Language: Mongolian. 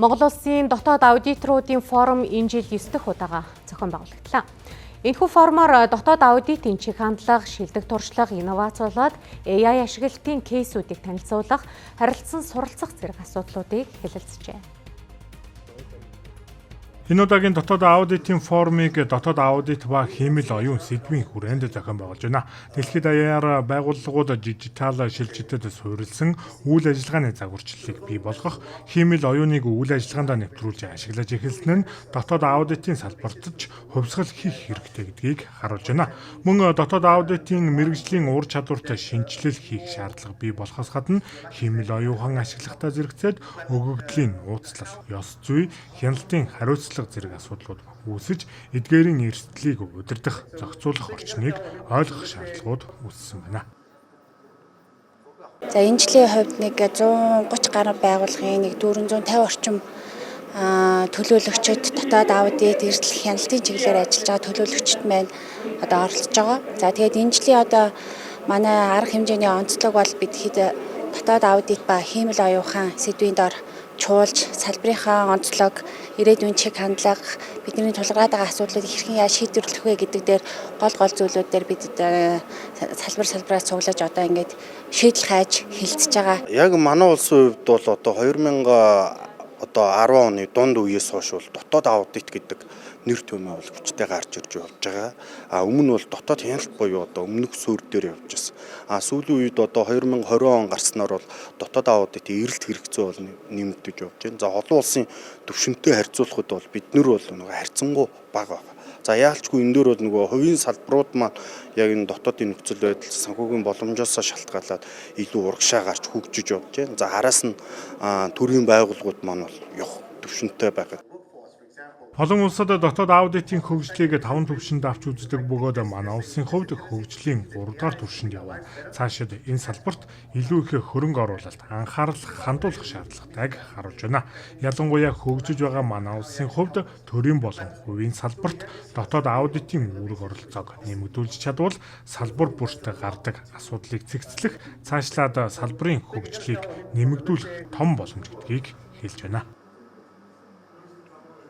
Монгол улсын дотоод аудиторуудын форум энэ жил 9 дахь удаага зохион байгуулагдлаа. Энэхүү форумоор дотоод аудитын чиг хандлага, шилдэг туршлага, инновацуулаад AI ашиглалтын кейсүүдийг танилцуулах, харилцан суралцах зэрэг асуудлуудыг хэлэлцжээ. Энэ удаагийн дотоод аудитын форумыг дотоод аудит ба хиймэл оюун сэдвийн хүрээнд зохион байгуулж байна. Дэлхийд даяар байгууллагууд дижитал шилжилтэд суурилсан үйл ажиллагааны загварчлалыг бий болгох, хиймэл оюуныг үйл ажиллагаанд нэвтрүүлж ашиглаж эхэлсэн нь дотоод аудитын салбарт ч хувьсгал хийх хэрэгтэй гэдгийг харуулж байна. Мөн дотоод аудитын мэргэжлийн ур чадварт шинжилэл хийх шаардлага бий болохоос гадна хиймэл оюухан ашиглахтаа зэрэгцээд өгөгдлийн ууцлал, ёс зүй, хяналтын хариуцлага зэрэг асуудлууд үүсэж эдгээрийн эрсдлийг удирдах, зохицуулах орчныг ойлгох шаардлагууд үүссэн байна. За энэ жилийн хувьд нэг 130 гаруй байгууллагын нэг 450 орчим төлөөлөгчид дотоод аудит, эрсдэл хяналтын чиглэлээр ажиллаж байгаа төлөөлөгчд маань одоо оролцож байгаа. За тэгээд энэ жилийн одоо манай арга хэмжээний онцлог бол бид хэд дотоод аудит ба хиймэл оюухан сэдвийн дор чуулж салбарынхаа онцлог, ирээдүйн чиг хандлага, бидний тулгараад байгаа асуудлыг хэрхэн яаж шийдвэрлэх вэ гэдэг дээр гол зүйлүүд дээр бид салбараас цуглаж одоо ингээд шийдэл хайж хэлцэж байгаа. Яг манай улсын хувьд бол одоо 2010 оны дунд үеэс хойш бол дотоод аудит гэдэг нэр томьёо бол хүчтэй гарч ирж болж байгаа. Өмнө нь бол дотоод хяналт буюу одоо өмнөх суурь дээр явж байсан. Сүүлийн үед одоо 2020 он гарснаар бол дотоод аудитын эрэлт хэрэгцээ бол нэмэгдэж явж байна. За олон улсын түвшинтэй харьцуулахад бол бид нар бол нөгөө харьцангуй бага байна. За яалчгүй энэ дөр бол нөгөө хувийн салбарууд маань яг энэ дотоодын нөхцөл байдал санхүүгийн боломжоос шалтгаалаад илүү урагшаа гарч хөгжиж явж байна. За араас нь төрийн байгууллагууд маань бол явах түвшинтэй байгаа. Олон улсад дотоод аудитын хөгжлийг 5 түвшинд авч үздэг бөгөөд манай улсын хувьд хөгжлийн 3 дахь түвшинд явна. Цаашид энэ салбарт илүү их хөрөнгө оруулалт, анхаарал хандуулах шаардлагатайг харуулж байна. Ялангуяа хөгжиж байгаа манай улсын хувьд төрийн болон хувийн салбарт дотоод аудитын үүрэг оролцоог нэмэгдүүлж чадвал салбар бүрт гардаг асуудлыг цэгцлэх, цаашлаад салбарын хөгжлийг нэмэгдүүлэх том боломж гэдгийг хэлж байна.